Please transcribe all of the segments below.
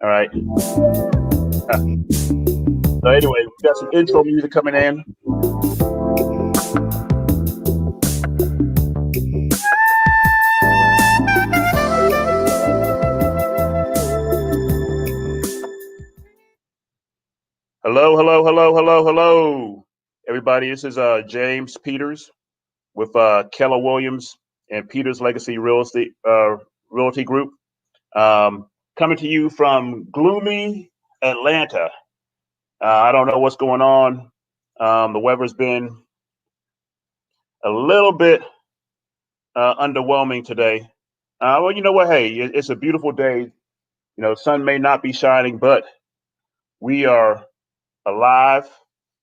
All right. So anyway, we got some intro music coming in. Hello, hello, hello, hello, hello, everybody. This is James Peters with Keller Williams and Peters Legacy Realty Group, coming to you from gloomy Atlanta. I don't know what's going on. The weather's been a little bit underwhelming today. Well, you know what? Hey, it's a beautiful day. You know, sun may not be shining, but we are alive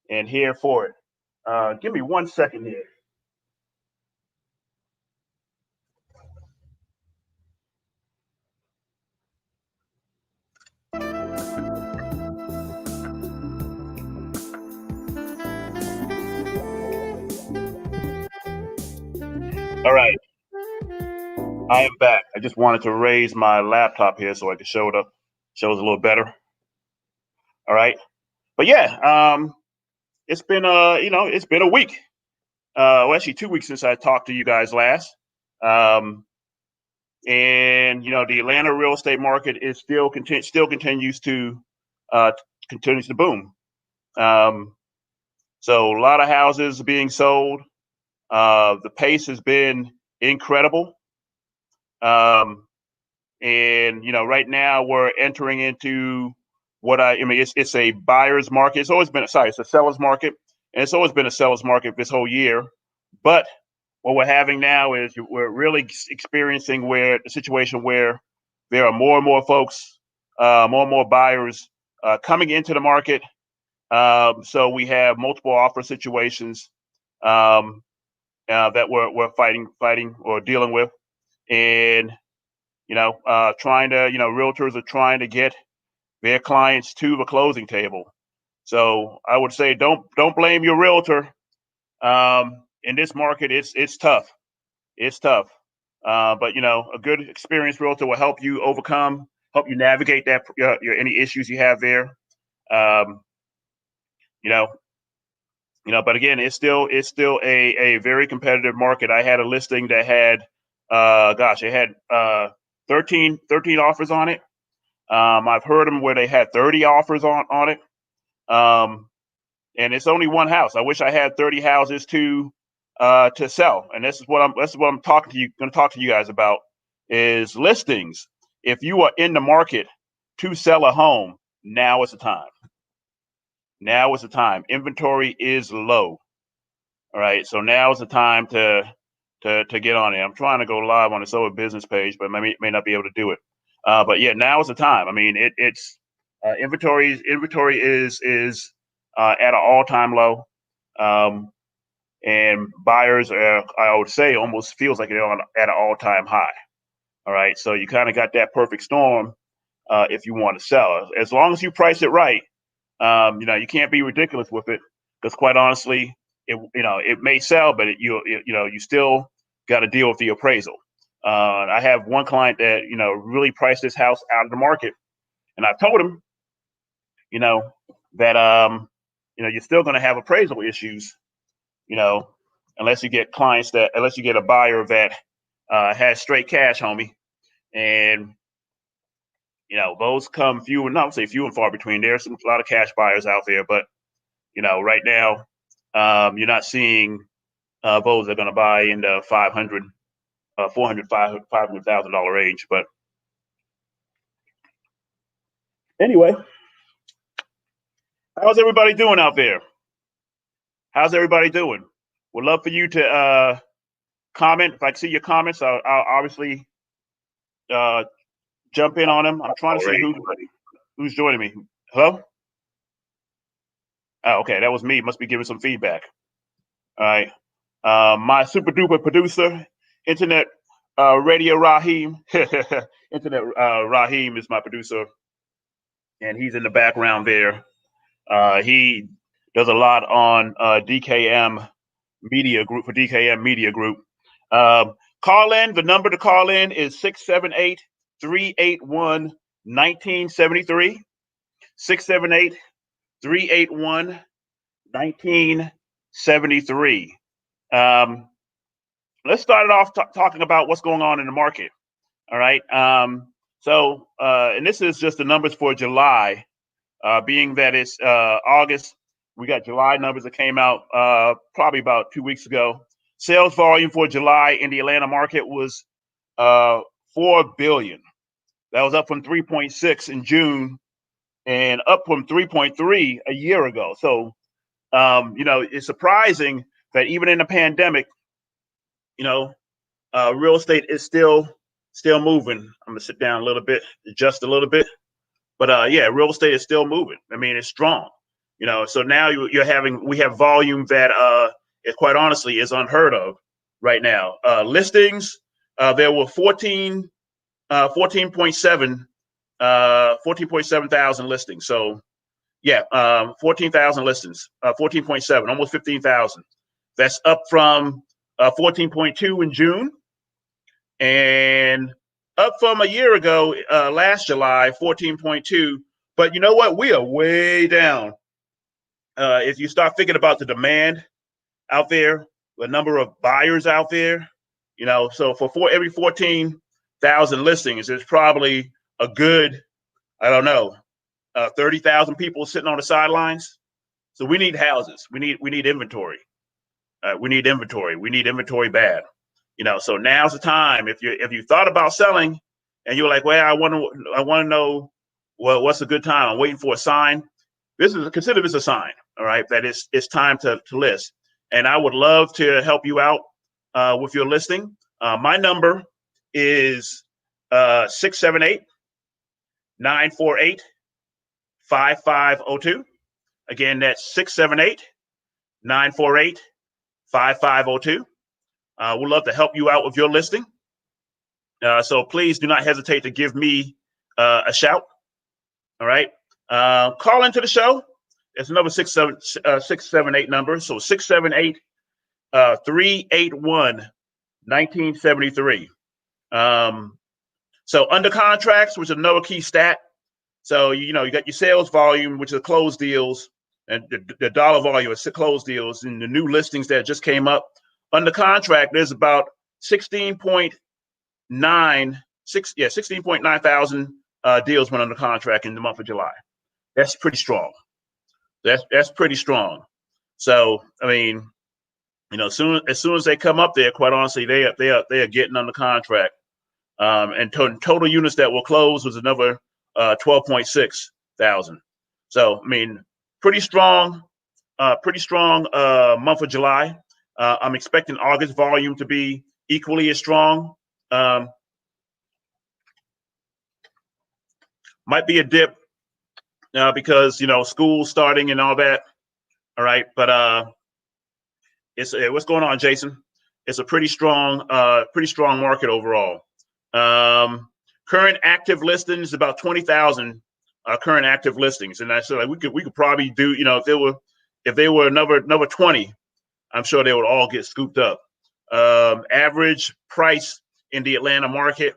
and here for it. Give me 1 second here. All right, I am back. I just wanted to raise my laptop here so I could show it up, shows a little better. All right, but yeah, it's been it's been a week. Well, actually 2 weeks since I talked to you guys last. Um, and the Atlanta real estate market is still uh, continues to boom. Um, so a lot of houses being sold. The pace has been incredible. Um, and right now we're entering into I mean, it's a buyer's market. It's always been it's a seller's market, and it's always been a seller's market this whole year. But what we're having now is we're really experiencing where the situation where there are more and more folks, more and more buyers coming into the market. So we have multiple offer situations that we're fighting or dealing with, and trying to realtors are trying to get their clients to the closing table. So I would say don't blame your realtor. In this market, it's tough. It's tough. But a good experienced realtor will help you navigate that any issues you have there. Um, you know, but again, it's still a very competitive market. I had a listing that had, it had 13 offers on it. I've heard them where they had 30 offers on it. And it's only one house. I wish I had 30 houses to sell. And this is what I'm going to talk to you guys about is listings. If you are in the market to sell a home, now is the time. Now is the time. Inventory is low. All right. So now is the time to get on it. I'm trying to go live on the Solar Business page, but may not be able to do it. But yeah, now is the time. I mean, it's inventory is at an all-time low. And buyers I would say almost feels like they're at an all-time high. All right, so you kind of got that perfect storm if you want to sell. As long as you price it right, you can't be ridiculous with it because quite honestly, it may sell, but you still got to deal with the appraisal. I have one client that really priced this house out of the market, and I told him, you know, that you're still going to have appraisal issues, you know, unless you get a buyer that has straight cash, homie, and those come few and not say few and far between. There's a lot of cash buyers out there, but right now you're not seeing those that are going to buy in the 500, 400, $500,000 range. But anyway, how's everybody doing out there? How's everybody doing? Would love for you to comment. If I can see your comments, I'll obviously jump in on them. I'm trying to see who's joining me. Hello? Oh, okay, that was me. Must be giving some feedback. All right. My super duper producer, Internet Radio Raheem. Internet Raheem is my producer, and he's in the background there. He does a lot on DKM Media Group for DKM Media Group. Call in. The number to call in is 678-381-0000. 1973, 678 381 1973. Let's start it off talking about what's going on in the market. All right. And this is just the numbers for July, being that it's August. We got July numbers that came out probably about 2 weeks ago. Sales volume for July in the Atlanta market was 4 billion. That was up from 3.6 in June and up from 3.3 a year ago. So, it's surprising that even in the pandemic, real estate is still moving. I'm gonna sit down a little bit, adjust a little bit, but real estate is still moving. I mean, it's strong. So now we have volume that it quite honestly is unheard of right now. Listings, there were 14.7 thousand listings. So 14,000 listings, 14.7, almost 15,000. That's up from 14.2 in June, and up from a year ago, last July, 14.2. But you know what? We are way down. If you start thinking about the demand out there, the number of buyers out there, so for every 14,000 listings, there's probably a good, 30,000 people sitting on the sidelines. So we need houses. We need inventory. We need inventory. We need inventory bad. So now's the time. If you thought about selling and you're like, well, I want to know, well, what's a good time? I'm waiting for a sign. Consider this a sign. All right, that it's time to list. And I would love to help you out with your listing. My number is 678-948-5502. Again, that's 678-948-5502. We'd love to help you out with your listing. So please do not hesitate to give me a shout. All right. Call into the show. It's another 678 number. So 678-381-1973. So under contracts, which is another key stat. So, you got your sales volume, which are closed deals, and the dollar volume is closed deals, and the new listings that just came up. Under contract, there's about 16.9 thousand deals went under contract in the month of July. That's pretty strong. That's pretty strong. So, I mean, as soon as they come up there, quite honestly, they are getting under contract. And total units that will close was another 12.6 thousand. So, I mean, pretty strong month of July. I'm expecting August volume to be equally as strong. Might be a dip because school starting and all that. All right, but it's what's going on, Jason? It's a pretty strong market overall. Current active listings about 20,000 current active listings, and I said like we could probably do if they were another 20, I'm sure they would all get scooped up. Average price in the Atlanta market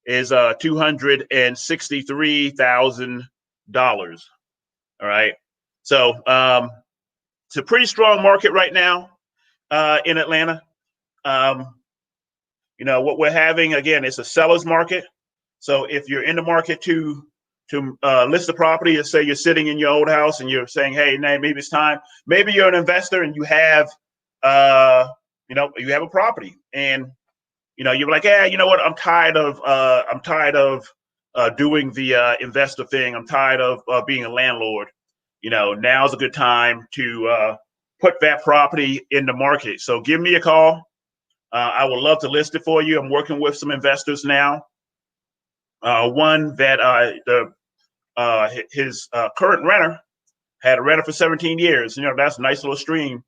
is $263,000. All right, so it's a pretty strong market right now in Atlanta. What we're having again, it's a seller's market. So if you're in the market to list the property, let's say you're sitting in your old house and you're saying, hey, maybe it's time. Maybe you're an investor and you have a property, and you're like, yeah, you know what? I'm tired of doing the investor thing. I'm tired of being a landlord. Now's a good time to put that property in the market. So give me a call. I would love to list it for you. I'm working with some investors now. One that his current renter had a renter for 17 years. That's a nice little stream.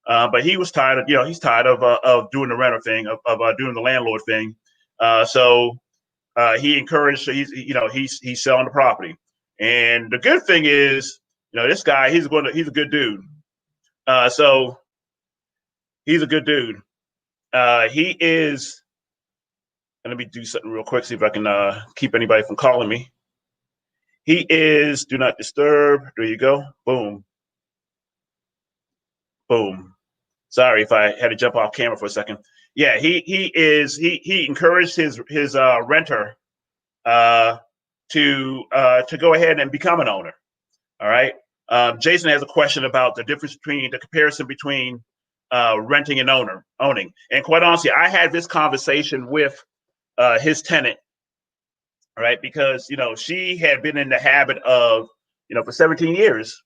But he was tired of, he's tired of doing the renter thing, of doing the landlord thing. So he encouraged, he's selling the property. And the good thing is, this guy, he's a good dude. So he's a good dude. He is, and let me do something real quick, see if I can keep anybody from calling me. He is do not disturb. There you go. Boom. Boom. Sorry if I had to jump off camera for a second. Yeah, he encouraged his renter to go ahead and become an owner. All right. Jason has a question about the difference between the comparison between renting and owning. And quite honestly, I had this conversation with his tenant, all right, because she had been in the habit of for 17 years,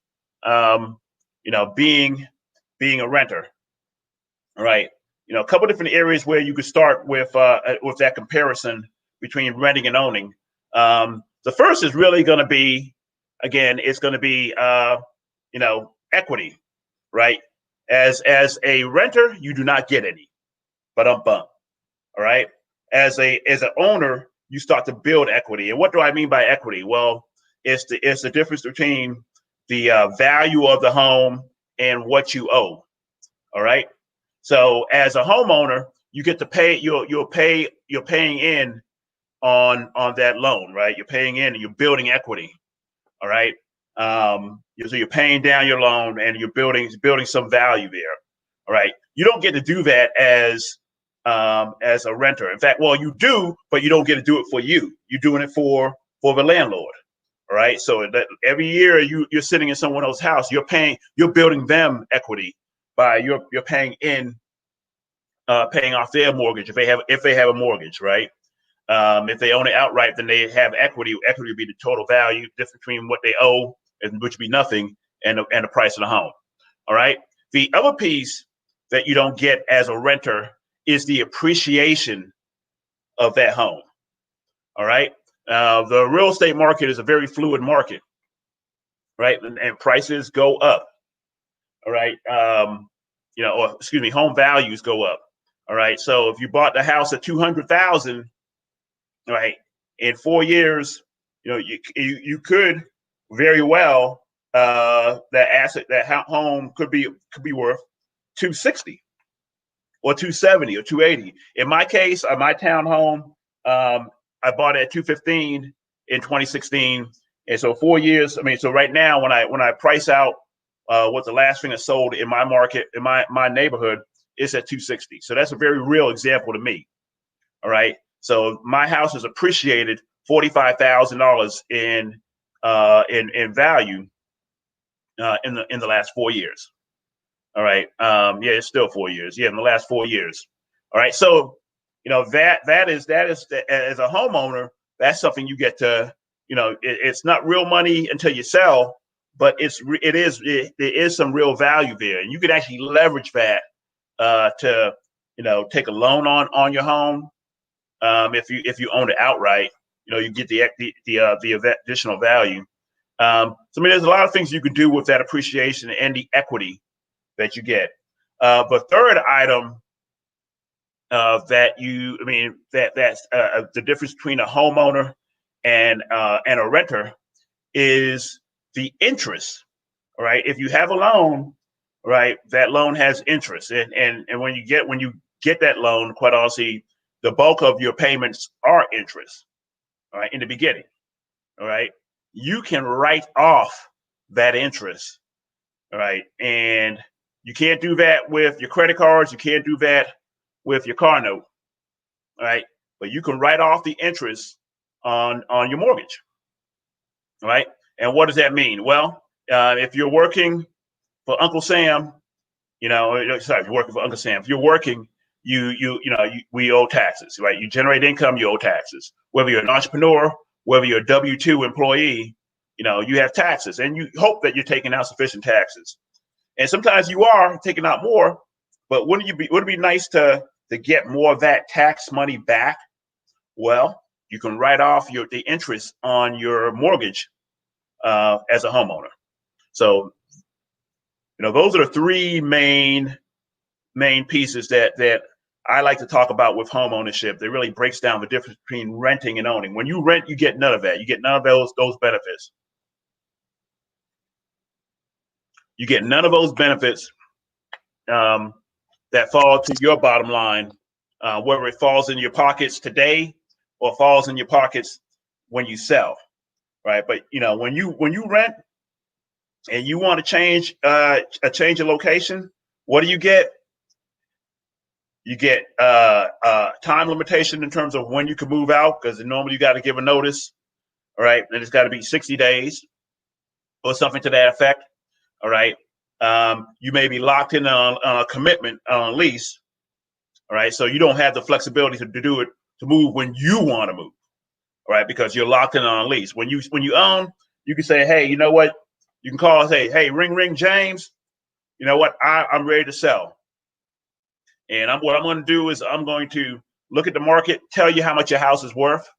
being a renter. All right. A couple different areas where you could start with that comparison between renting and owning. The first is really going to be, again, it's going to be, equity, right? As a renter, you do not get any, but all right. As an owner, you start to build equity. And what do I mean by equity? Well, it's the difference between the value of the home and what you owe. All right. So as a homeowner, you get to pay. You're paying in on that loan, right? You're paying in and you're building equity. All right. So you're paying down your loan and you're building some value there. All right. You don't get to do that as a renter. In fact, well, you do, but you don't get to do it for you. You're doing it for the landlord. All right. So that every year you're sitting in someone else's house, you're building them equity by you're paying in, paying off their mortgage if they have a mortgage, right? If they own it outright, then they have equity. Equity would be the total value difference between what they owe, which would be nothing, and the price of the home. All right. The other piece that you don't get as a renter is the appreciation of that home. All right. The real estate market is a very fluid market, right? And prices go up. All right. Or excuse me, home values go up. All right. So if you bought the house at 200,000, right, in 4 years, you could very well that home could be worth 260 or 270 or 280. In my case, my townhome, I bought it at 215 in 2016, and so 4 years. I mean, so right now when I price out what the last thing is sold in my market in my neighborhood, it's at 260. So that's a very real example to me. All right. So my house has appreciated $45,000 in value in the last 4 years. All right. Yeah, it's still 4 years. Yeah, in the last 4 years. All right. So that is as a homeowner, that's something you get to. It's not real money until you sell, but there is some real value there, and you can actually leverage that to take a loan on your home. If you own it outright, you get the additional value. So I mean, there's a lot of things you can do with that appreciation and the equity that you get. But third item that's the difference between a homeowner and a renter is the interest. All right, if you have a loan, right, that loan has interest, and when you get that loan, quite honestly, the bulk of your payments are interest. All right, in the beginning. All right, you can write off that interest. All right, and you can't do that with your credit cards. You can't do that with your car note. All right, but you can write off the interest on your mortgage. All right, and what does that mean? Well, if you're working for Uncle Sam, sorry, you're working for Uncle Sam. If you're working, we owe taxes, right? You generate income, you owe taxes. Whether you're an entrepreneur, whether you're a W-2 employee, you have taxes, and you hope that you're taking out sufficient taxes. And sometimes you are taking out more, but wouldn't it be nice to get more of that tax money back? Well, you can write off the interest on your mortgage as a homeowner. So, those are the three main pieces that I like to talk about with home ownership. That really breaks down the difference between renting and owning. When you rent, you get none of that. You get none of those benefits. You get none of those benefits that fall to your bottom line, whether it falls in your pockets today or falls in your pockets when you sell. right? But when you rent and you want to change your location, what do you get? You get time limitation in terms of when you can move out, because normally you got to give a notice, all right? And it's got to be 60 days or something to that effect, all right? You may be locked in on a commitment on a lease, all right? So you don't have the flexibility to do it, to move when you want to move, all right? Because you're locked in on a lease. When you own, you can say, hey, you know what? You can call and say, hey, ring, James. You know what? I'm ready to sell. And what I'm going to do is I'm going to look at the market, tell you how much your house is worth,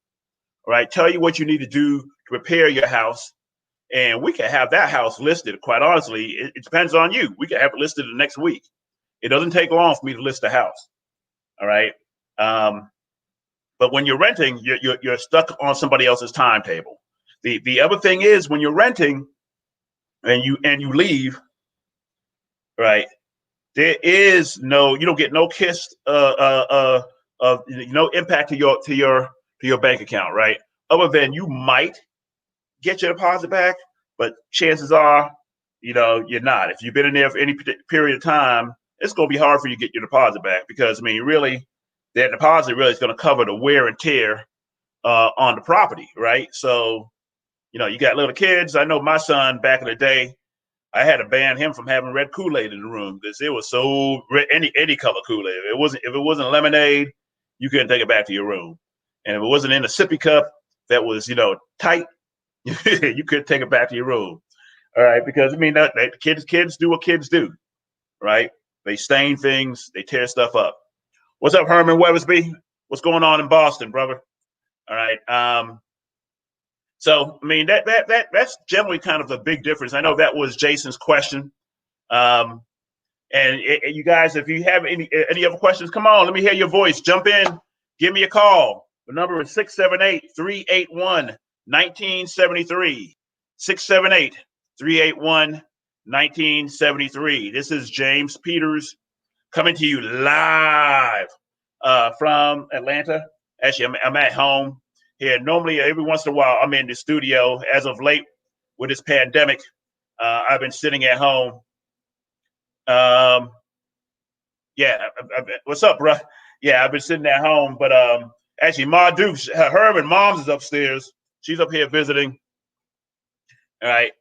all right? Tell you what you need to do to prepare your house. And we can have that house listed. Quite honestly, it depends on you. We can have it listed the next week. It doesn't take long for me to list a house, all right? But when you're renting, you're stuck on somebody else's timetable. The other thing is, when you're renting and you leave, right? There is you don't get no no impact to your bank account, right? Other than you might get your deposit back, but chances are, you're not. If you've been in there for any period of time, it's going to be hard for you to get your deposit back, because really, that deposit really is going to cover the wear and tear on the property, right? So, you got little kids. I know my son back in the day, I had to ban him from having red Kool-Aid in the room, because it was so red, any color Kool-Aid. If it wasn't lemonade, you couldn't take it back to your room. And if it wasn't in a sippy cup that was, tight, you couldn't take it back to your room. All right, because kids do what kids do, right? They stain things, they tear stuff up. What's up, Herman Weathersby? What's going on in Boston, brother? All right. So, that's generally kind of the big difference. I know that was Jason's question. And you guys, if you have any other questions, come on, let me hear your voice. Jump in, give me a call. The number is 678-381-1973. 678-381-1973. This is James Peters coming to you live from Atlanta. Actually, I'm at home here. Normally, every once in a while, I'm in the studio. As of late, with this pandemic, I've been sitting at home. What's up, bro? Yeah, I've been sitting at home, but actually, Ma Dukes, Herman, mom's is upstairs. She's up here visiting. All right.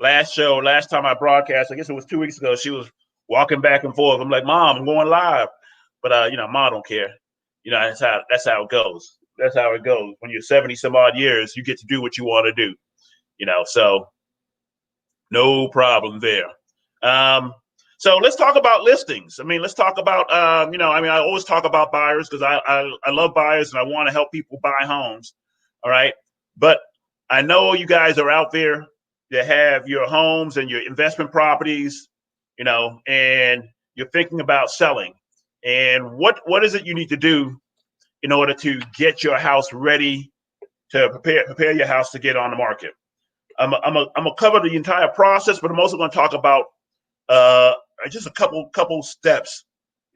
Last time I broadcast, I guess it was 2 weeks ago, she was walking back and forth. I'm like, Mom, I'm going live, but Mom don't care. That's how it goes. That's how it goes. When you're 70 some odd years, you get to do what you want to do. So no problem there. So let's talk about listings. Let's talk about, I always talk about buyers, because I love buyers and I want to help people buy homes. All right. But I know you guys are out there that have your homes and your investment properties, and you're thinking about selling. And what is it you need to do in order to get your house ready to prepare your house to get on the market? I'm gonna cover the entire process, but I'm also going to talk about just a couple steps.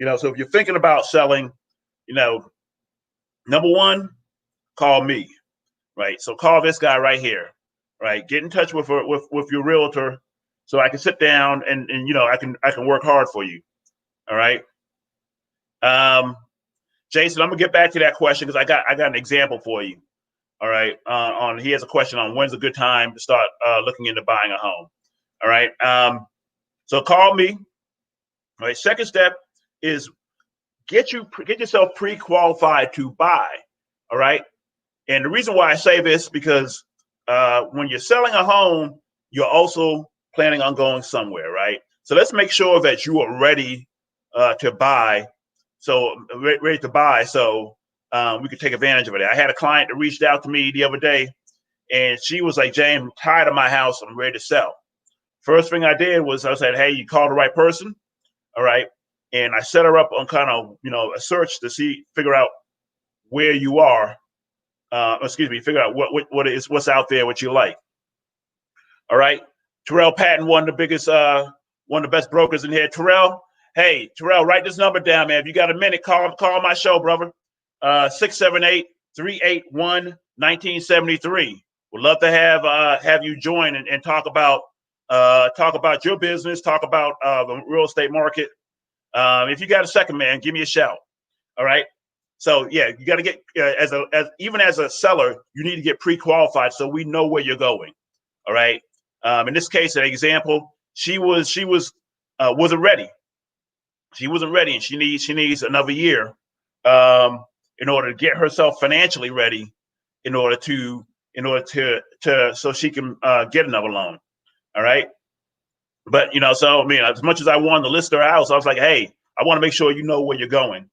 So if you're thinking about selling, number one, call me. Right. So call this guy right here. Right. Get in touch with your realtor, so I can sit down and I can work hard for you. All right. Jason, I'm gonna get back to that question, because I got an example for you. All right. He has a question on when's a good time to start looking into buying a home. All right. So call me. All right. Second step is get yourself pre-qualified to buy. All right. And the reason why I say this, because when you're selling a home, you're also planning on going somewhere, right? So let's make sure that you are ready to buy. So ready to buy, so we could take advantage of it. I had a client that reached out to me the other day, and she was like, James, I'm tired of my house. I'm ready to sell. First thing I did was I said, hey, you called the right person. All right. And I set her up on kind of, a search to figure out where you are. Figure out what's out there, what you like. All right. Terrell Patton, one of the best brokers in here. Terrell, write this number down, man. If you got a minute, call my show, brother. 678-381-1973. Would love to have you join and talk about your business, talk about the real estate market. If you got a second, man, give me a shout. All right. So yeah, you got to get even as a seller, you need to get pre-qualified so we know where you're going. All right. In this case, an example, she wasn't ready. She wasn't ready, and she needs another year in order to get herself financially ready, in order to so she can get another loan. All right. But so I mean, as much as I wanted to list her house, I was like, hey, I want to make sure you know where you're going.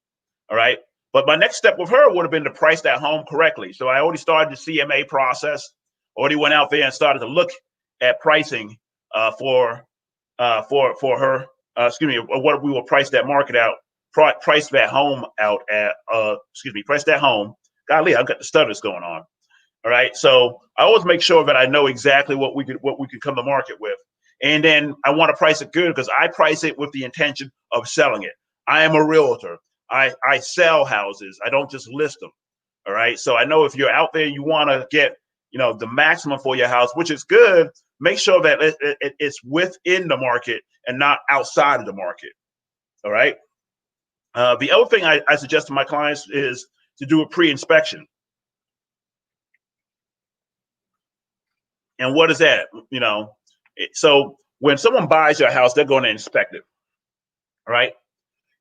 All right. But my next step with her would have been to price that home correctly. So I already started the CMA process, already went out there and started to look at pricing for her. What we will price that market out, price that home out at. Price that home. Golly, I've got the stutters going on. All right. So I always make sure that I know exactly what we could come to market with. And then I want to price it good because I price it with the intention of selling it. I am a realtor. I sell houses. I don't just list them. All right. So I know if you're out there, you want to get, the maximum for your house, which is good. Make sure that it's within the market and not outside of the market. All right. The other thing I suggest to my clients is to do a pre-inspection. And what is that? So when someone buys your house, they're going to inspect it. All right.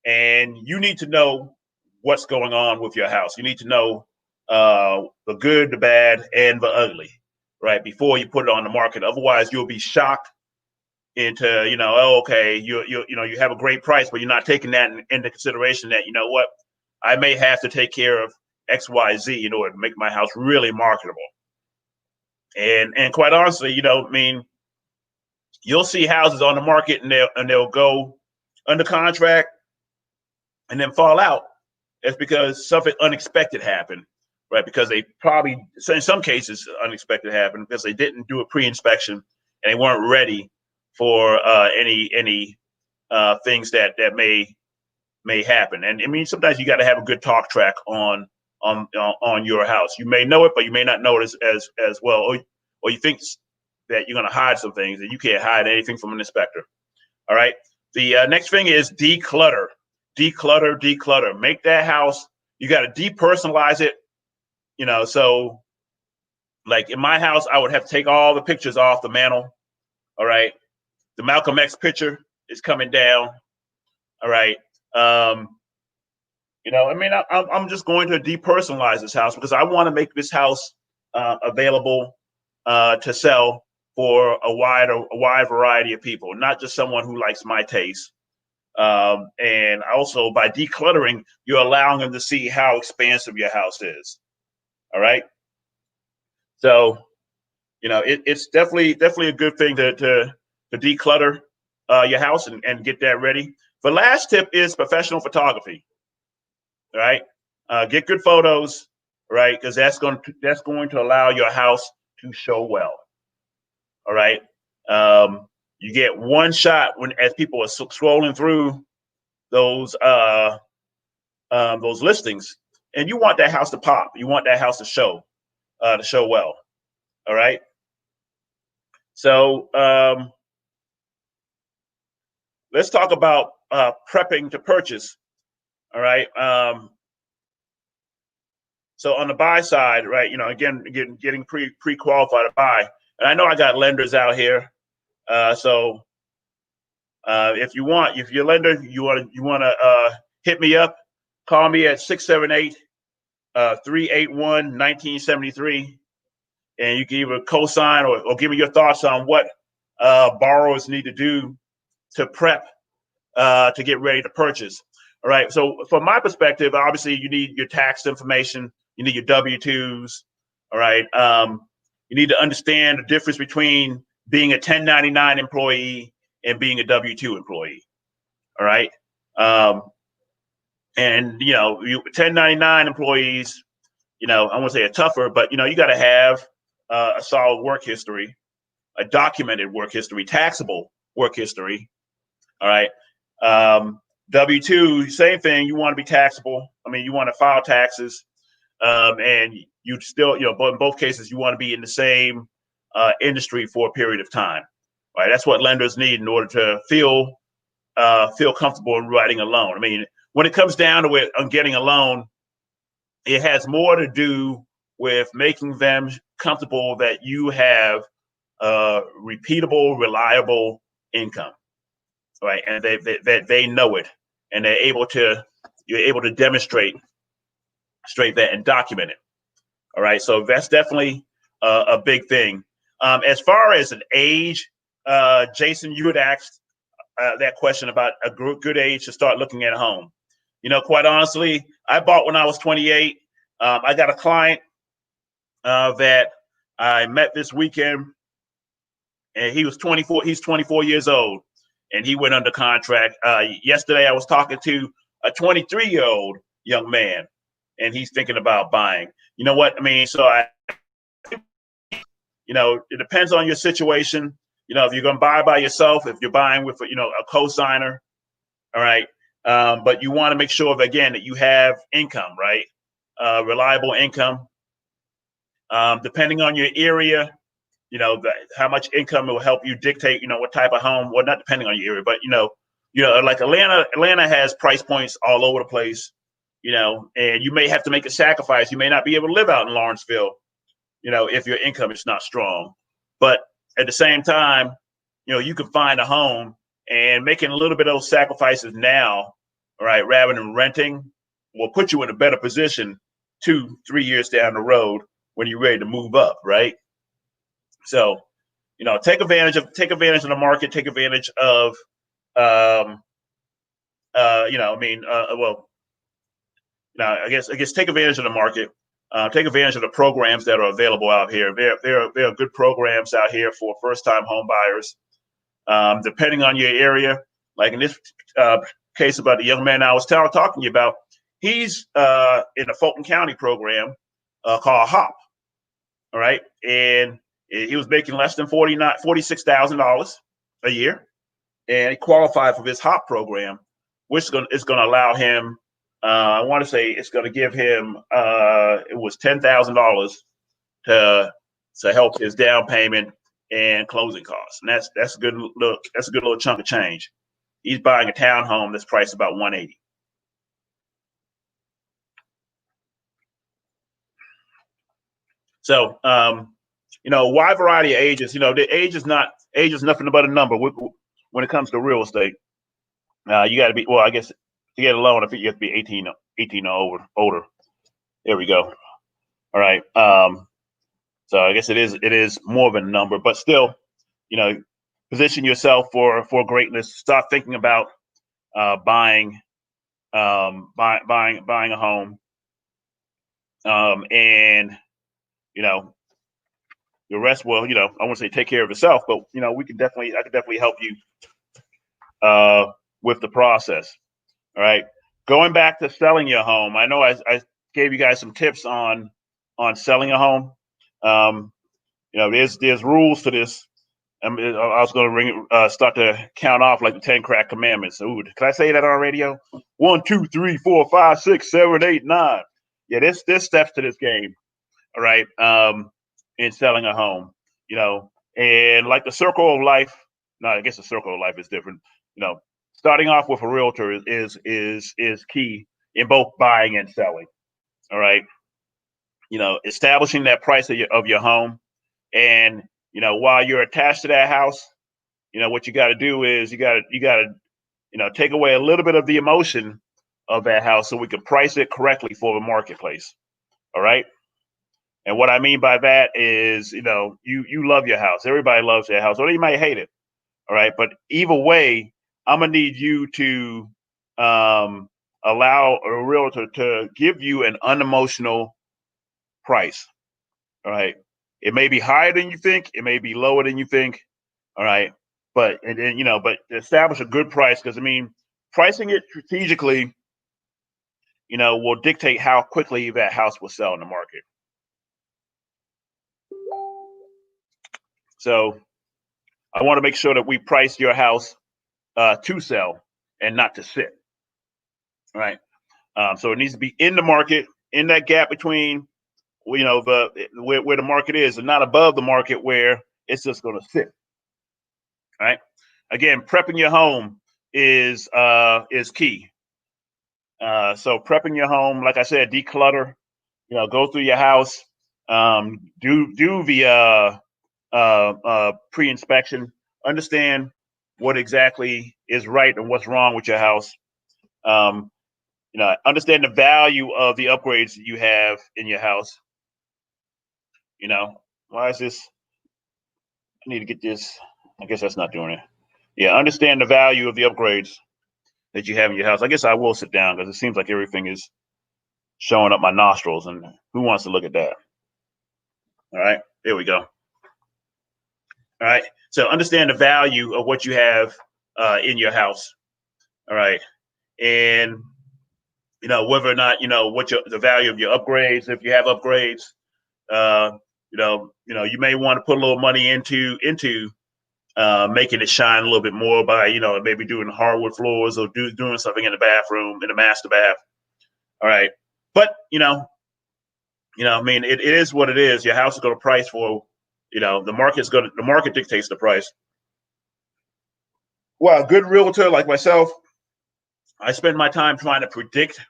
And you need to know what's going on with your house. You need to know the good, the bad, and the ugly, right? Before you put it on the market. Otherwise, you'll be shocked into, okay, you have a great price, but you're not taking that into consideration that, what, I may have to take care of X, Y, Z in order to make my house really marketable. And quite honestly, you'll see houses on the market and they'll go under contract and then fall out. It's because something unexpected happened, right? Because they probably, in some cases, unexpected happened because they didn't do a pre-inspection and they weren't ready for any things that may happen. And I mean, sometimes you got to have a good talk track on your house. You may know it, but you may not know it as well, or you think that you're going to hide some things, and you can't hide anything from an inspector. All right. The next thing is declutter. Declutter. Make that house. You got to depersonalize it. So like in my house, I would have to take all the pictures off the mantle. All right. The Malcolm X picture is coming down. All right. I'm just going to depersonalize this house because I want to make this house available to sell for a wide variety of people, not just someone who likes my taste. And also by decluttering, you're allowing them to see how expansive your house is. All right. So, it's definitely a good thing to declutter your house and get that ready. The last tip is professional photography. All right. Get good photos, right? Because that's going to allow your house to show well. All right. You get one shot as people are scrolling through those listings, and you want that house to pop. You want that house to show well. All right. So let's talk about prepping to purchase. All right. So on the buy side, right? Again, getting pre-qualified to buy. And I know I got lenders out here. So if your lender, you want to hit me up, call me at 678-381-1973. And you can either co-sign or give me your thoughts on what borrowers need to do to prep to get ready to purchase. All right. So from my perspective, obviously you need your tax information. You need your W-2s. All right. You need to understand the difference between being a 1099 employee and being a W-2 employee. All right. And, 1099 employees, I want to say are tougher, but, you got to have a solid work history, a documented work history, taxable work history. All right. W-2, same thing. You want to be taxable. I mean, you want to file taxes, and you still, but in both cases, you want to be in the same industry for a period of time, right? That's what lenders need in order to feel comfortable in writing a loan. I mean, when it comes down to it, on getting a loan, it has more to do with making them comfortable that you have repeatable, reliable income, right? And they know it, and you're able to demonstrate that and document it. All right, so that's definitely a big thing. As far as an age, Jason, you had asked that question about a good age to start looking at a home. Quite honestly, I bought when I was 28. I got a client that I met this weekend, and he was 24. He's 24 years old, and he went under contract. Yesterday, I was talking to a 23-year-old young man, and he's thinking about buying. You know what I mean? So it depends on your situation. If you're going to buy by yourself, if you're buying with, a co-signer, all right. But you want to make sure, again, that you have income, right? Reliable income. Depending on your area, how much income will help you dictate, what type of home. Well, not depending on your area, but like Atlanta has price points all over the place, and you may have to make a sacrifice. You may not be able to live out in Lawrenceville, if your income is not strong. But at the same time, you can find a home, and making a little bit of those sacrifices now, all right, rather than renting, will put you in a better position 2-3 years down the road when you're ready to move up, right? So, take advantage of the market, take advantage of, I guess take advantage of the market, take advantage of the programs that are available out here. There are good programs out here for first-time home buyers. Depending on your area, like in this case about the young man I was talking to you about, he's in a Fulton County program called HOP. All right, and he was making less than $46,000 a year, and he qualified for this HOP program, which is going to allow him. I want to say it's going to give him it was $10,000 to help his down payment and closing costs, and that's a good little chunk of change. He's buying a townhome that's priced about $180,000. So, wide variety of ages. The age is nothing but a number when it comes to real estate. You got to be, I guess to get a loan, I think you have to be 18 or older. There we go. All right. So I guess it is more of a number, but still, position yourself for greatness. Start thinking about buying a home, and the rest will, I won't say take care of itself, but I could definitely help you with the process. All right. Going back to selling your home, I know I gave you guys some tips on selling a home. There's rules to this. I was going to start to count off like the 10 crack commandments. Ooh, can I say that on radio? 1, 2, 3, 4, 5, 6, 7, 8, 9. Yeah, there's steps to this game. All right. In selling a home, and like the circle of life. No, I guess the circle of life is different. Starting off with a realtor is key in both buying and selling. All right. Establishing that price of your home, and while you're attached to that house, what you got to do is you got to take away a little bit of the emotion of that house so we can price it correctly for the marketplace. All right. And what I mean by that is, you love your house. Everybody loves their house, or you might hate it. All right. But either way, I'm going to need you to allow a realtor to give you an unemotional price. All right. It may be higher than you think. It may be lower than you think. All right. But establish a good price, because pricing it strategically, will dictate how quickly that house will sell in the market. So I want to make sure that we price your house to sell and not to sit. All right. So it needs to be in the market, in that gap between where the market is, and not above the market where it's just going to sit. Right. Again, prepping your home is key. So prepping your home, like I said, declutter. Go through your house. Do the pre-inspection. Understand what exactly is right and what's wrong with your house. Understand the value of the upgrades that you have in your house. Why is this? I need to get this. I guess that's not doing it. Yeah, understand the value of the upgrades that you have in your house. I guess I will sit down because it seems like everything is showing up my nostrils, and who wants to look at that? All right, there we go. All right, so understand the value of what you have in your house. All right, and whether or not what the value of your upgrades, if you have upgrades, you may want to put a little money into making it shine a little bit more by maybe doing hardwood floors or doing something in the bathroom, in the master bath. All right, but I mean, it is what it is. Your house is going to price for, the market dictates the price. Well, a good realtor like myself, I spend my time trying to predict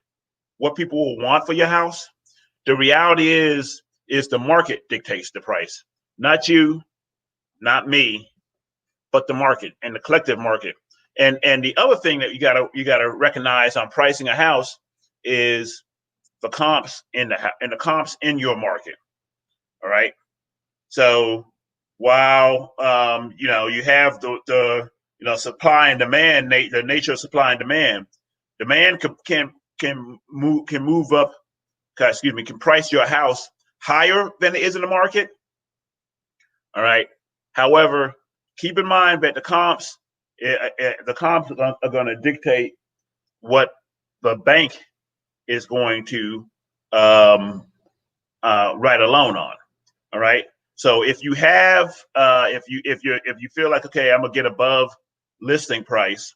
what people will want for your house. The reality is the market dictates the price, not you, not me, but the market and the collective market. And the other thing that you gotta recognize on pricing a house is the comps in the comps in your market. All right. So while you have the supply and demand, the nature of supply and demand can move up. Can price your house higher than it is in the market. All right. However, keep in mind that the comps are going to dictate what the bank is going to write a loan on. All right. So if you have if you feel like, okay, I'm gonna get above listing price,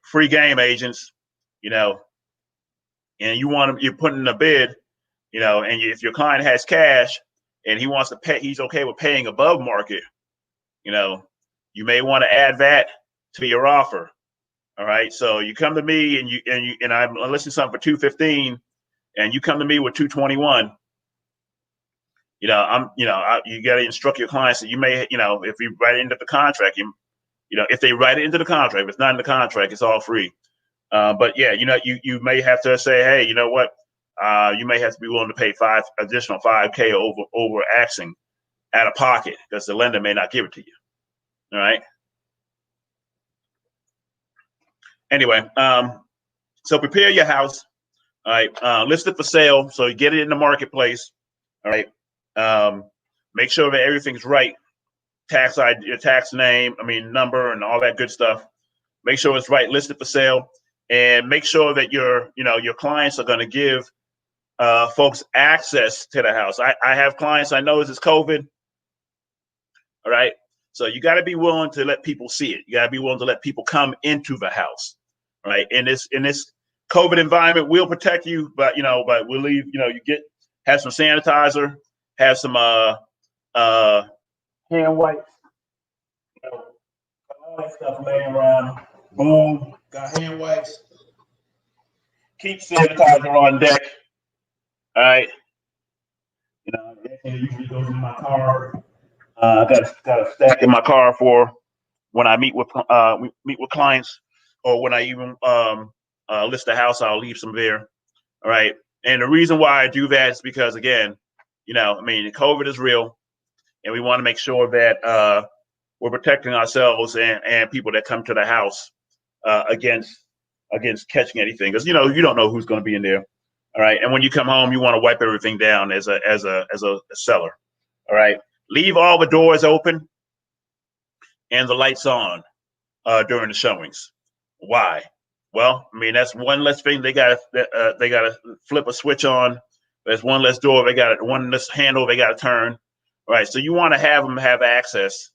free game agents, and you're putting in a bid, and if your client has cash and he wants to pay, he's okay with paying above market, you may want to add that to your offer. All right. So you come to me and I'm listing something for 215, and you come to me with 221. You got to instruct your clients that you may, if you write it into the contract, if they write it into the contract, if it's not in the contract, it's all free. But yeah, you may have to say, hey, you know what? You may have to be willing to pay additional $5K over axing out of pocket because the lender may not give it to you. All right. Anyway, so prepare your house. All right. List it for sale. So you get it in the marketplace. All right. Make sure that everything's right. Tax ID, your tax name, number, and all that good stuff. Make sure it's right. List it for sale, and make sure that your clients are going to give folks access to the house. I have clients I know it's COVID. All right. So you got to be willing to let people see it. You got to be willing to let people come into the house. All right. In this COVID environment, we'll protect you, but we'll leave, have some sanitizer, have some hand wipes, all that stuff laying around. Boom, got hand wipes. Keep sanitizer on deck. All right. It usually goes in my car. I got a stack in my car for when I meet with clients, or when I even list a house, I'll leave some there. All right. And the reason why I do that is because, again, COVID is real, and we want to make sure that we're protecting ourselves and people that come to the house against catching anything, because you don't know who's going to be in there. All right. And when you come home, you want to wipe everything down as a seller. All right. Leave all the doors open and the lights on during the showings. Why? Well, that's one less thing they got to flip a switch on. There's one less door one less handle they got to turn. All right. So you want to have them have access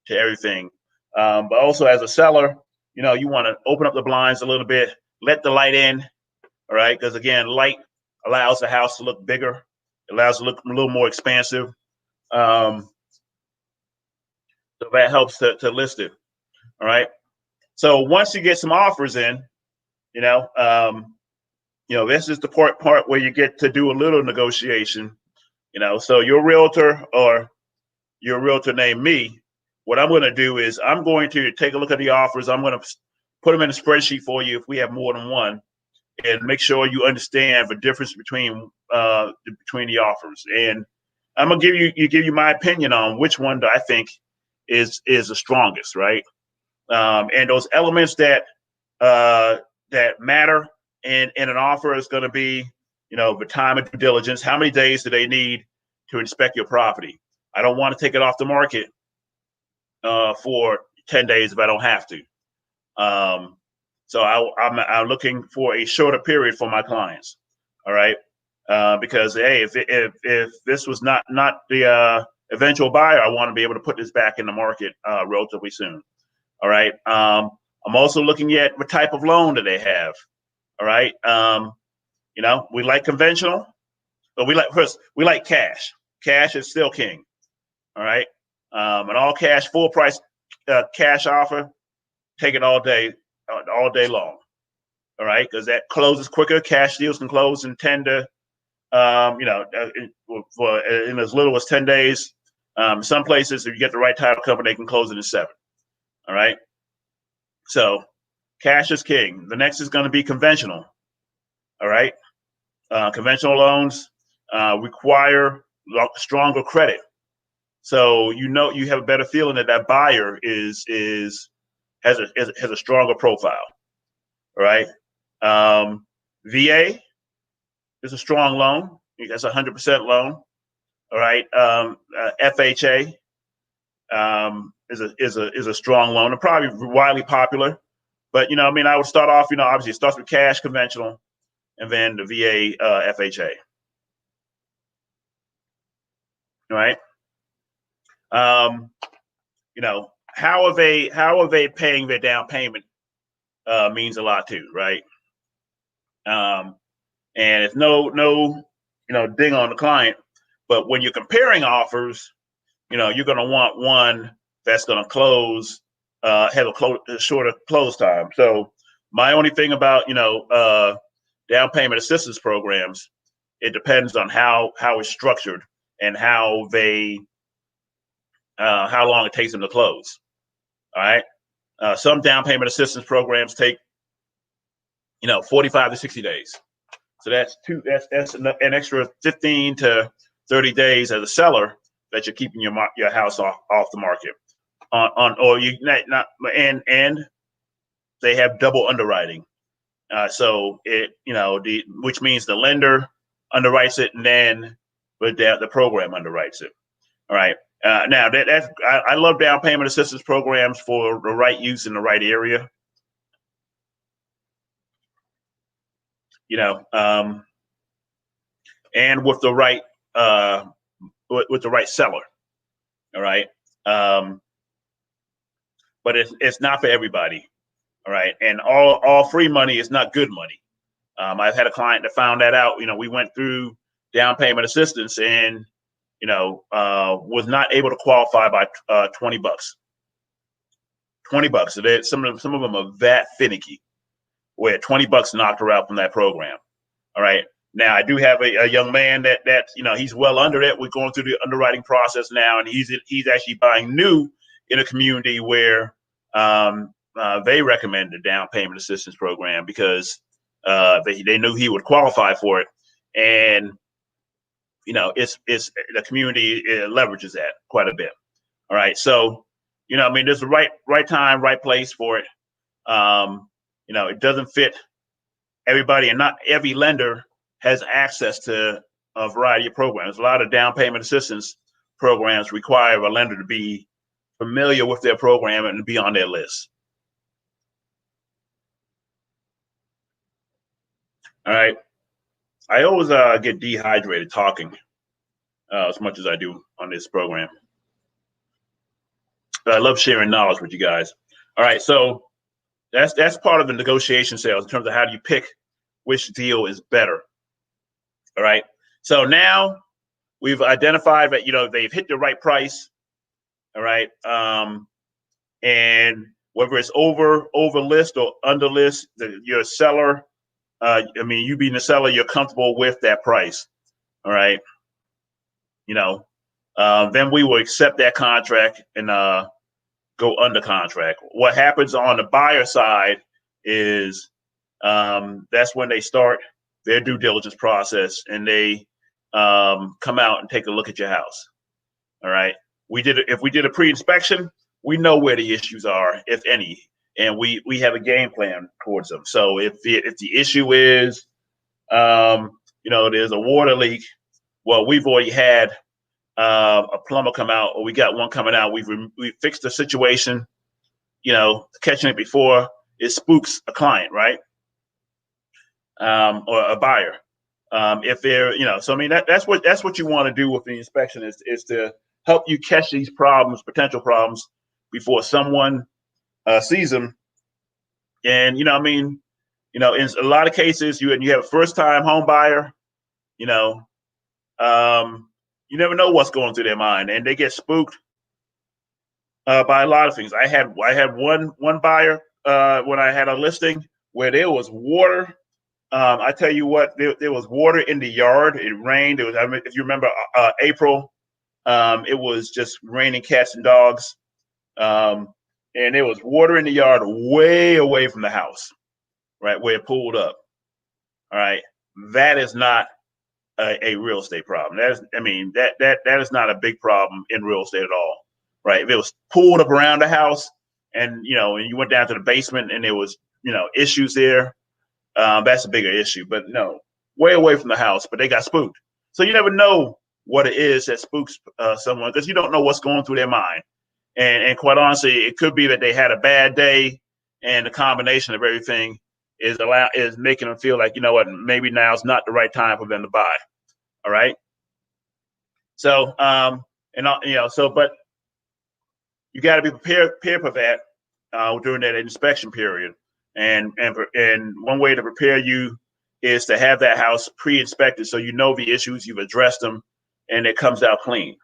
to everything. But also as a seller, you want to open up the blinds a little bit, let the light in. All right. Because again, light allows the house to look bigger, allows it to look a little more expansive. So that helps to list it. All right. So once you get some offers in, this is the part where you get to do a little negotiation. So your realtor named me. What I'm going to do is I'm going to take a look at the offers. I'm going to put them in a spreadsheet for you if we have more than one, and make sure you understand the difference between the offers. And I'm gonna give you my opinion on which one that I think is the strongest, right? And those elements that matter in an offer is going to be, the time of due diligence. How many days do they need to inspect your property? I don't want to take it off the market for 10 days if I don't have to. So I'm looking for a shorter period for my clients. All right. Because hey, if this was not the eventual buyer, I want to be able to put this back in the market relatively soon. All right. I'm also looking at what type of loan that they have. All right. We like conventional, but we like cash. Cash is still king. All right. An all cash, full price cash offer, take it all day long. All right. Because that closes quicker. Cash deals can close in 10 to, in as little as 10 days. Some places, if you get the right title company, they can close it in 7. All right. So cash is king. The next is going to be conventional. All right. Conventional loans require stronger credit. So you have a better feeling that buyer has a stronger profile. All right. VA is a strong loan. That's a 100% loan. All right. FHA is a strong loan and probably widely popular. But I would start off. Obviously it starts with cash, conventional, and then the VA, FHA. All right. How are they paying their down payment means a lot too, right? And it's no ding on the client, but when you're comparing offers, you're going to want one that's going to close, have a shorter close time. So my only thing about down payment assistance programs, it depends on how it's structured and how long it takes them to close. All right. Some down payment assistance programs take 45 to 60 days. So that's an extra 15 to 30 days as a seller that you're keeping your house off the market and they have double underwriting. So which means the lender underwrites it and then the program underwrites it. All right. Now I love down payment assistance programs for the right use in the right area. And with the right seller. All right. But it's not for everybody. All right. And all free money is not good money. I've had a client that found that out. We went through down payment assistance and was not able to qualify by $20. $20. So some of them are that finicky, where $20 knocked her out from that program. All right. Now I do have a young man that he's well under that. We're going through the underwriting process now, and he's actually buying new in a community where they recommended a down payment assistance program because they knew he would qualify for it, and it's the community leverages that quite a bit. All right, so there's a right time, right place for it. It doesn't fit everybody, and not every lender has access to a variety of programs. A lot of down payment assistance programs require a lender to be familiar with their program and to be on their list. All right. I always get dehydrated talking as much as I do on this program. But I love sharing knowledge with you guys. All right. So that's part of the negotiation sales in terms of how do you pick which deal is better. All right. So now we've identified that they've hit the right price. All right. And whether it's over list or under list, your seller, you being the seller, you're comfortable with that price. All right. Then we will accept that contract and go under contract. What happens on the buyer side is that's when they start their due diligence process and they come out and take a look at your house. All right. If we did a pre-inspection, we know where the issues are, if any, and we have a game plan towards them. So if the issue is, there's a water leak, well, we've already had a plumber come out, or we got one coming out. We fixed the situation, catching it before it spooks a client, right? Or a buyer. If they're, so that's what you want to do with the inspection is to help you catch these potential problems before someone sees them. And in a lot of cases, you have a first-time home buyer, you never know what's going through their mind, and they get spooked by a lot of things. I had one buyer when I had a listing where there was water. I tell you what, there was water in the yard. It rained. If you remember, April, it was just raining cats and dogs. And there was water in the yard way away from the house, right, where it pulled up. All right. That is not a real estate problem. That is not a big problem in real estate at all, right? If it was pulled up around the house and you went down to the basement and there was issues there, that's a bigger issue. But no, way away from the house, but they got spooked. So you never know what it is that spooks someone, because you don't know what's going through their mind. And quite honestly, it could be that they had a bad day, and the combination of everything is making them feel like, maybe now's not the right time for them to buy. All right. So but you got to be prepared for that during that inspection period. And one way to prepare you is to have that house pre-inspected, so you know the issues, you've addressed them, and it comes out clean.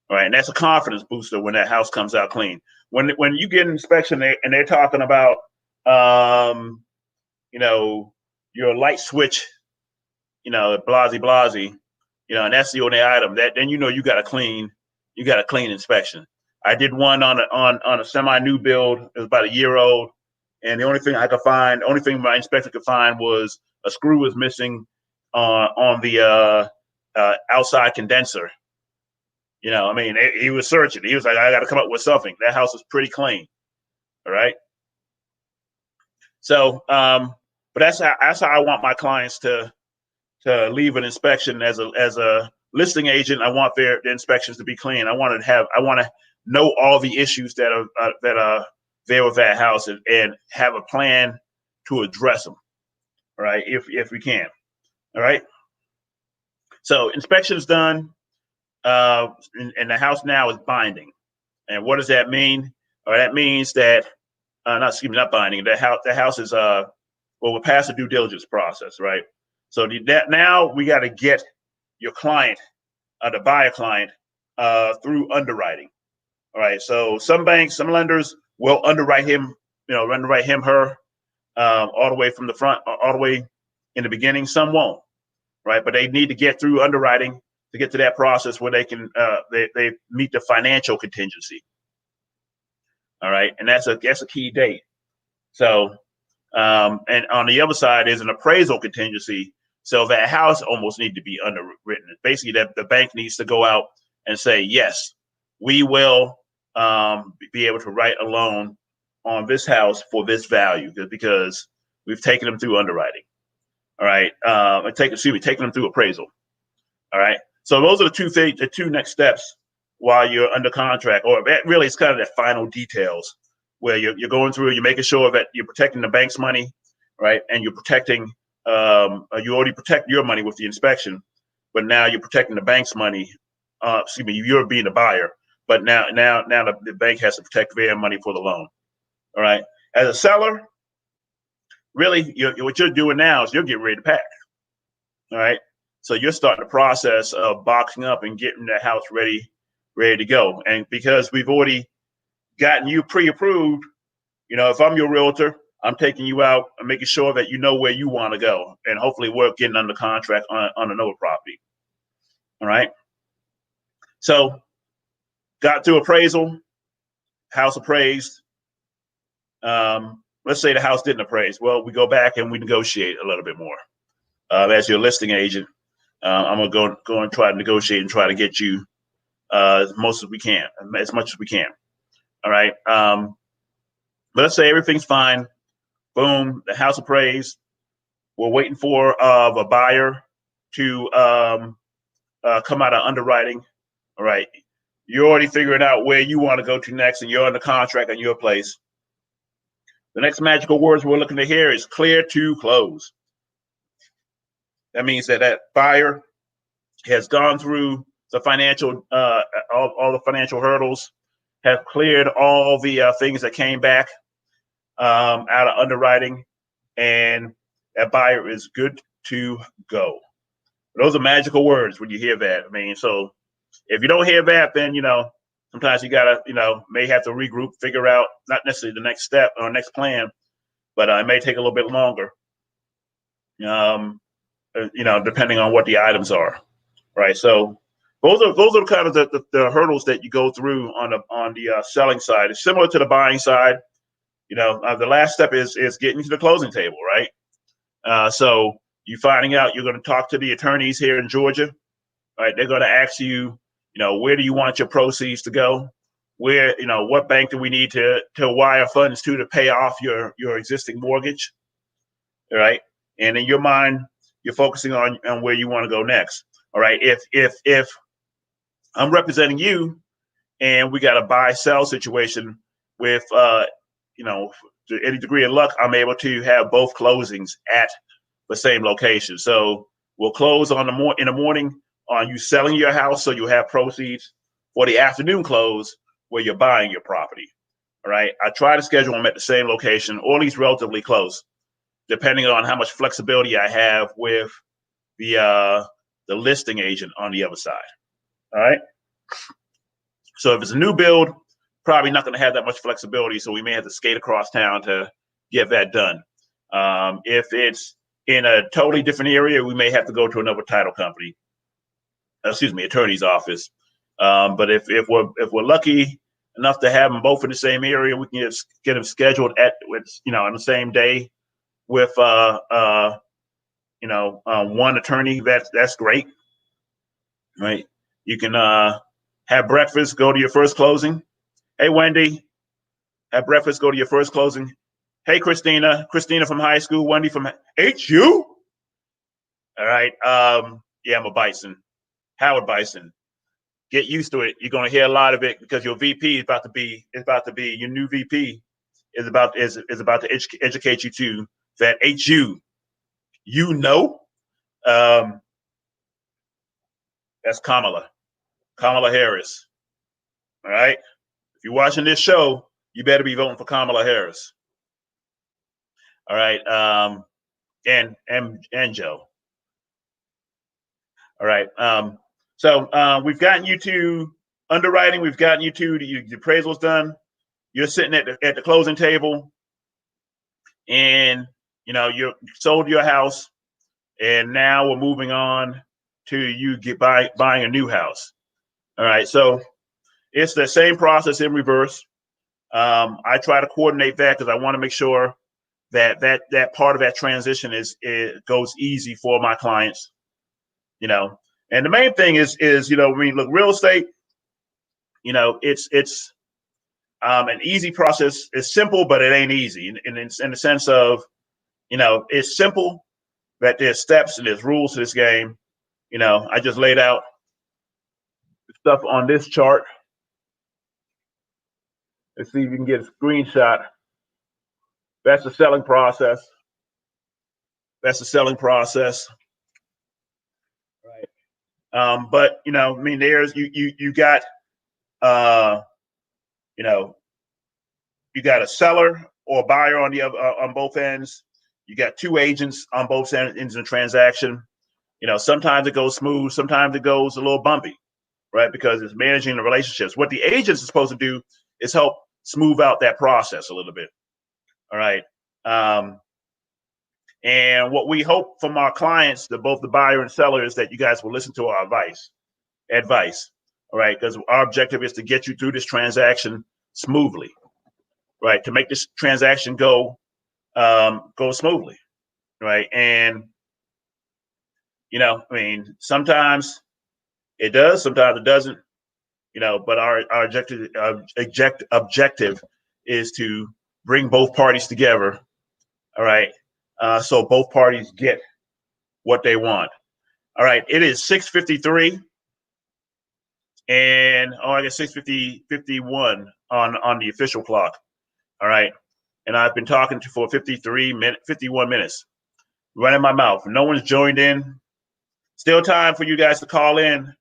All right, and that's a confidence booster when that house comes out clean. When you get an inspection and they're talking about, your light switch, blasey, and that's the only item then you got a clean inspection. I did one on a semi-new build. It was about a year old, and the only thing my inspector could find was a screw was missing on the outside condenser. He was searching. He was like, I got to come up with something. That house is pretty clean. All right. So, but that's how I want my clients to leave an inspection as a listing agent. I want their inspections to be clean. I want to know all the issues that are there with that house and have a plan to address them. All right. If we can. All right. So inspection's done. And the house now is binding. And what does that mean? That means that, not binding. The house is we're past the due diligence process, right? So now we got to get your client, the buyer client, through underwriting. All right. So some banks, some lenders will underwrite him, her, all the way from the front, all the way in the beginning. Some won't, right? But they need to get through underwriting to get to that process where they can they meet the financial contingency. All right, and that's a key date. So, and on the other side is an appraisal contingency. So that house almost needs to be underwritten. Basically, that the bank needs to go out and say, yes, we will be able to write a loan on this house for this value because we've taken them through underwriting. All right, taking them through appraisal. All right. So those are the two next steps while you're under contract, or really it's kind of the final details where you're going through, you're making sure that you're protecting the bank's money, right? And you're protecting, you already protect your money with the inspection, but now you're protecting the bank's money. You're being the buyer, but now the bank has to protect their money for the loan. All right. As a seller, really, what you're doing now is you're getting ready to pack. All right. So you're starting the process of boxing up and getting the house ready to go. And because we've already gotten you pre-approved, if I'm your realtor, I'm taking you out and making sure that you know where you want to go, and hopefully we're getting under contract on another property. All right. So got through appraisal, house appraised. Let's say the house didn't appraise. Well, we go back and we negotiate a little bit more. As your listing agent, I'm gonna go and try to negotiate and try to get you as much as we can. All right. But let's say everything's fine. Boom, the house appraised. We're waiting for a buyer to come out of underwriting. All right. You're already figuring out where you want to go to next, and you're under contract on your place. The next magical words we're looking to hear is clear to close. That means that buyer has gone through the financial, all the financial hurdles, have cleared all the things that came back out of underwriting, and that buyer is good to go. Those are magical words when you hear that. I mean, so if you don't hear that, then, sometimes you gotta, may have to regroup, figure out not necessarily the next step or next plan, but it may take a little bit longer. Depending on what the items are, right? So those are kind of the hurdles that you go through on the selling side. It's similar to the buying side. The last step is getting to the closing table, right? So you finding out you're going to talk to the attorneys here in Georgia, right? They're going to ask you, where do you want your proceeds to go? Where, what bank do we need to wire funds to pay off your existing mortgage, right? And in your mind, you're focusing on where you want to go next. All right. If I'm representing you and we got a buy-sell situation with, to any degree of luck, I'm able to have both closings at the same location. So we'll close in the morning on you selling your house, so you'll have proceeds for the afternoon close where you're buying your property. All right. I try to schedule them at the same location, or at least relatively close, depending on how much flexibility I have with the listing agent on the other side. All right. So if it's a new build, probably not going to have that much flexibility, so we may have to skate across town to get that done. If it's in a totally different area, we may have to go to another title company. Attorney's office. But if we're lucky enough to have them both in the same area, we can get them scheduled on the same day with one attorney. That's great, right? You can have breakfast, go to your first closing. Hey, Wendy, have breakfast, go to your first closing. Hey, Christina from high school, Wendy from HU. All right. Yeah, I'm a Bison. Howard Bison. Get used to it. You're going to hear a lot of it because your VP is about to be your new VP is about to educate you to that HU. That's Kamala Harris. All right. If you're watching this show, you better be voting for Kamala Harris. All right. And Joe. All right. So we've gotten you to underwriting. We've gotten you to the appraisal's done. You're sitting at the closing table, and you sold your house, and now we're moving on to you buying a new house. All right. So it's the same process in reverse. I try to coordinate that because I want to make sure that part of that transition goes easy for my clients. And the main thing is look, real estate, it's an easy process. It's simple, but it ain't easy. In the sense of, it's simple, but there's steps and there's rules to this game. I just laid out stuff on this chart. Let's see if you can get a screenshot. That's the selling process. Right. But there's you got you got a seller or a buyer on both ends. You got two agents on both ends of the transaction. Sometimes it goes smooth, sometimes it goes a little bumpy, right? Because it's managing the relationships. What the agents are supposed to do is help smooth out that process a little bit. All right. And what we hope from our clients, both the buyer and seller, is that you guys will listen to our advice. All right. Because our objective is to get you through this transaction smoothly, right? To make this transaction go smoothly, right? And, sometimes it does, sometimes it doesn't, but our objective is to bring both parties together. All right. So both parties get what they want. All right. It is 6:53 and I guess 6:51 on the official clock. All right. And I've been talking for 51 minutes, running my mouth. No one's joined in. Still time for you guys to call in.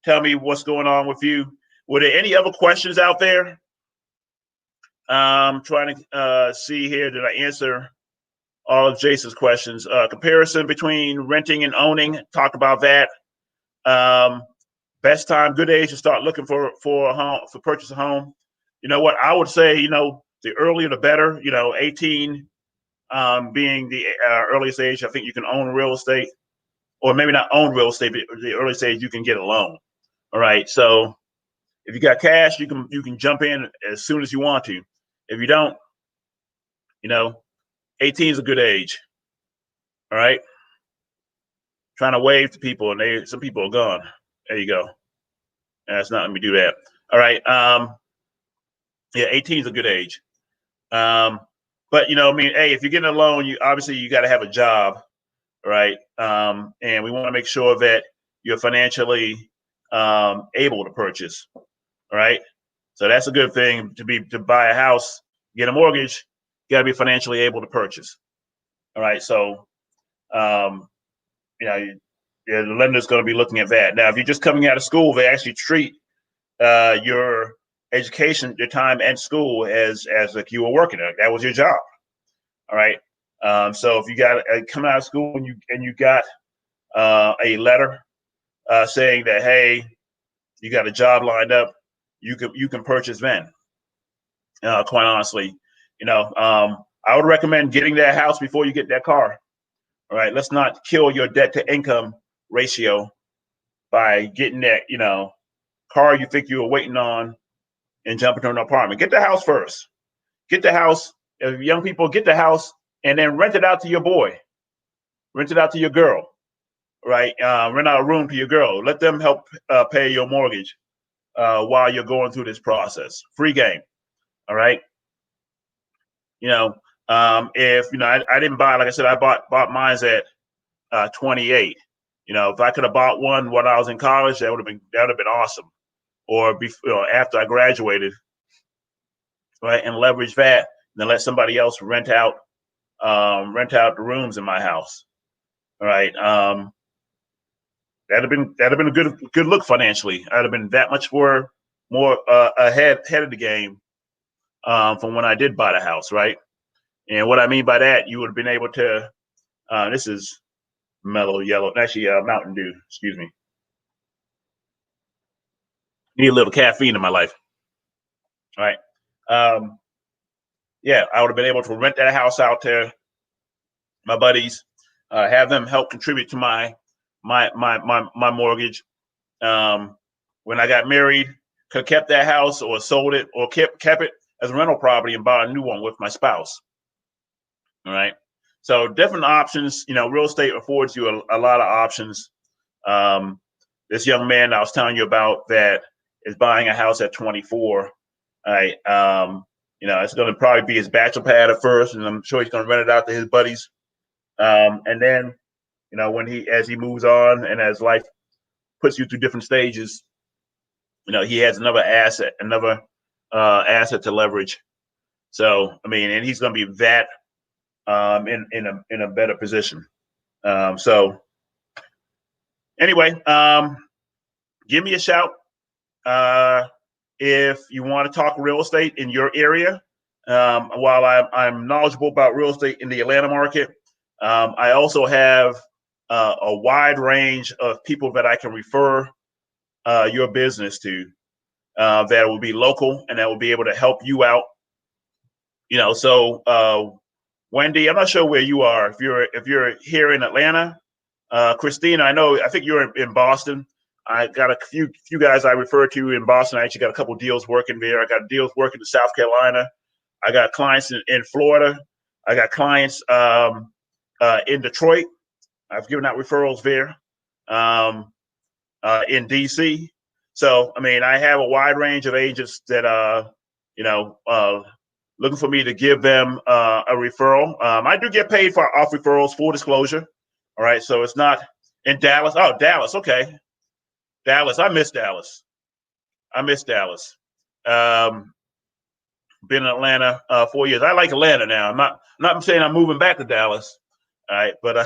Tell me what's going on with you. Were there any other questions out there? Trying to see here. Did I answer all of Jason's questions? Comparison between renting and owning. Talk about that. Best time, good age to start looking for a home, for purchase a home. You know what I would say? The earlier the better. 18 being the earliest age. I think you can own real estate, or maybe not own real estate, but the earliest age you can get a loan. All right. So if you got cash, you can jump in as soon as you want to. If you don't, 18 is a good age. All right. Trying to wave to people, and some people are gone. There you go. That's not let me do that. All right. Yeah, 18 is a good age. But hey, if you're getting a loan, you got to have a job, right? And we want to make sure that you're financially able to purchase. All right. So that's a good thing to buy a house, get a mortgage. You got to be financially able to purchase. All right. So, the lender's going to be looking at that. Now, if you're just coming out of school, they actually treat your education, your time at school as like you were working. That was your job. All right. So if you got coming out of school and you got a letter saying that, hey, you got a job lined up, you can purchase then. Quite honestly, I would recommend getting that house before you get that car. All right. Let's not kill your debt to income ratio by getting that, car you think you were waiting on and jumping to an apartment. Get the house first. Get the house. If young people, get the house and then rent it out to your boy. Rent it out to your girl. Right. Rent out a room to your girl. Let them help pay your mortgage while you're going through this process. Free game. All right. If I didn't buy, like I said, I bought mine at 28. If I could have bought one when I was in college, that would have been awesome. Or before, after I graduated, right, and leverage that, and then let somebody else rent out the rooms in my house. All right. That'd have been a good look financially. I'd have been that much more ahead of the game from when I did buy the house, right? And what I mean by that, you would have been able to. This is mellow yellow, actually Mountain Dew. Excuse me. Need a little caffeine in my life. All right. Yeah, I would have been able to rent that house out to my buddies, have them help contribute to my mortgage. When I got married, could have kept that house or sold it or kept it as a rental property and bought a new one with my spouse. All right. So different options. Real estate affords you a lot of options. This young man I was telling you about that is buying a house at 24. All right. It's going to probably be his bachelor pad at first, and I'm sure he's going to rent it out to his buddies. And then, as he moves on and as life puts you through different stages, he has another asset to leverage. So, and he's going to be that in a better position. So anyway, give me a shout if you want to talk real estate in your area. While I'm knowledgeable about real estate in the Atlanta market, I also have a wide range of people that I can refer your business to that will be local and that will be able to help you out. So Wendy, I'm not sure where you are. If you're here in Atlanta, Christina, I think you're in Boston. I got a few guys I referred to in Boston. I actually got a couple deals working there. I got deals working in South Carolina. I got clients in Florida. I got clients in Detroit. I've given out referrals there. In DC. So, I mean, I have a wide range of agents that, looking for me to give them a referral. I do get paid off referrals, full disclosure. All right. So it's not in Dallas. Oh, Dallas. Okay. Dallas. I miss Dallas. Been in Atlanta 4 years. I like Atlanta now. I'm not saying I'm moving back to Dallas. All right, but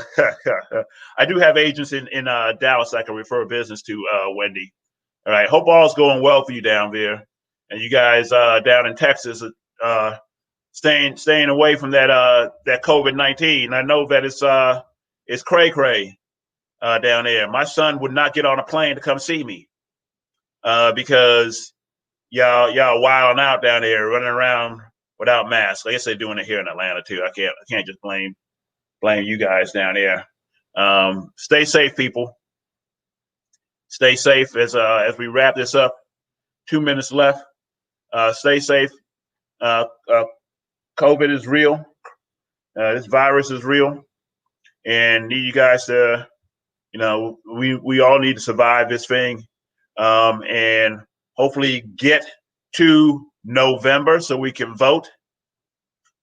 I do have agents in Dallas I can refer business to, Wendy. All right, hope all's going well for you down there, and you guys down in Texas staying away from that COVID-19. I know that it's cray down there. My son would not get on a plane to come see me because y'all wilding out down there, running around without masks. I guess they're doing it here in Atlanta too. I can't just blame you guys down there. Stay safe, people. Stay safe as we wrap this up. 2 minutes left. Stay safe. COVID is real. This virus is real, and need you guys to, we all need to survive this thing, and hopefully get to November so we can vote.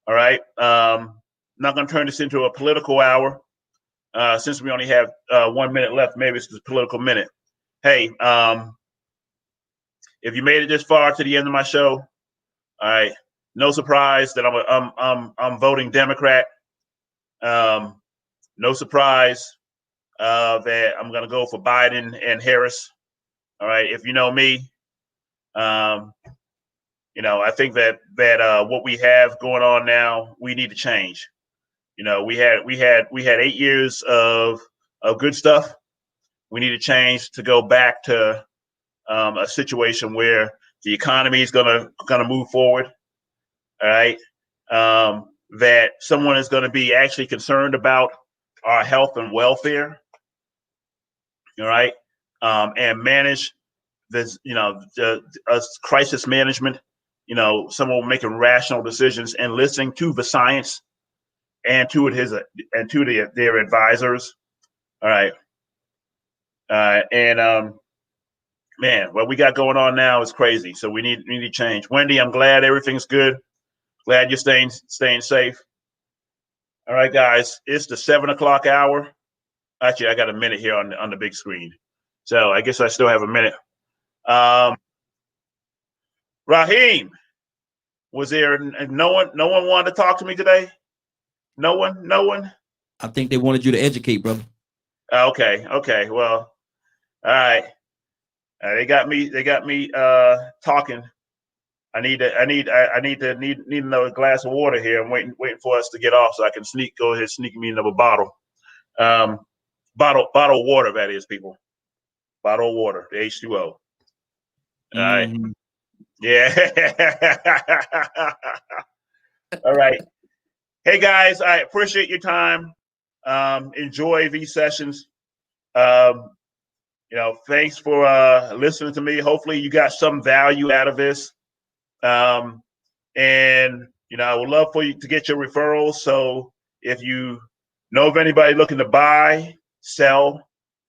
All right. Not going to turn this into a political hour. Since we only have 1 minute left, maybe it's the political minute. Hey, if you made it this far to the end of my show, all right, no surprise that I'm voting Democrat. No surprise that I'm going to go for Biden and Harris. All right, if you know me, I think that what we have going on now, we need to change. We had 8 years of good stuff. We need to change to go back to a situation where the economy is gonna move forward. All right, that someone is going to be actually concerned about our health and welfare. All right, and manage this. The crisis management. Someone making rational decisions and listening to the science and to their advisors. All right. Man, what we got going on now is crazy. So we need to change. Wendy, I'm glad everything's good. Glad you're staying safe. All right, guys, it's the 7 o'clock hour. Actually, I got a minute here on the big screen. So I guess I still have a minute. Raheem, was there no one wanted to talk to me today? No one? I think they wanted you to educate, brother. Okay. Well, all right. They got me talking. I need another glass of water here. I'm waiting for us to get off so I can go ahead, sneak me another bottle. Bottle of water, that is, people. Bottle of water, the H2O. All right. Yeah. All right. Hey guys, I appreciate your time. Enjoy these sessions. Thanks for listening to me. Hopefully you got some value out of this. I would love for you to get your referrals. So if you know of anybody looking to buy, sell,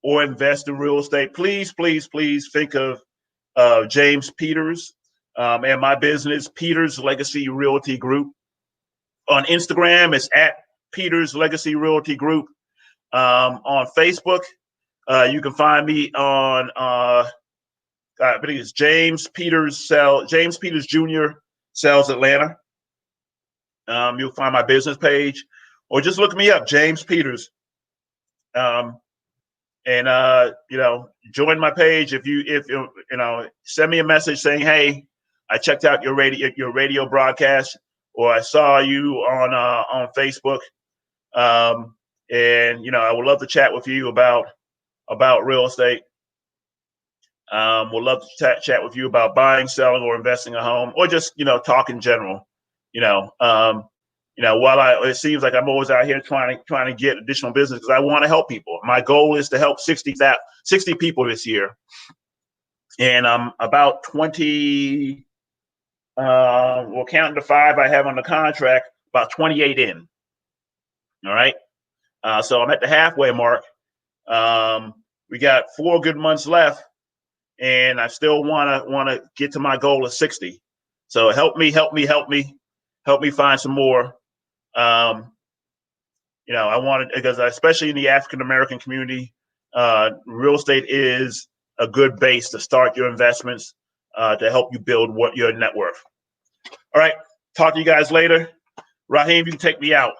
or invest in real estate, please think of James Peters and my business, Peters Legacy Realty Group. On Instagram, it's at Peters Legacy Realty Group. On Facebook, you can find me on I believe it's James Peters Jr. Sells Atlanta. You'll find my business page, or just look me up, James Peters. Join my page if you send me a message saying, hey, I checked out your radio broadcast, or I saw you on Facebook. and I would love to chat with you about real estate. Would love to chat with you about buying, selling, or investing a home, or just talk in general. While it seems like I'm always out here trying to get additional business because I want to help people. My goal is to help 60 people this year, and I'm about 20. We'll count the 5 I have on the contract, about 28 in. All right. So I'm at the halfway mark. We got 4 good months left, and I still want to get to my goal of 60. So help me find some more. I wanted, because especially in the African American community, real estate is a good base to start your investments, to help you build your net worth. All right. Talk to you guys later. Raheem, you can take me out.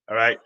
All right.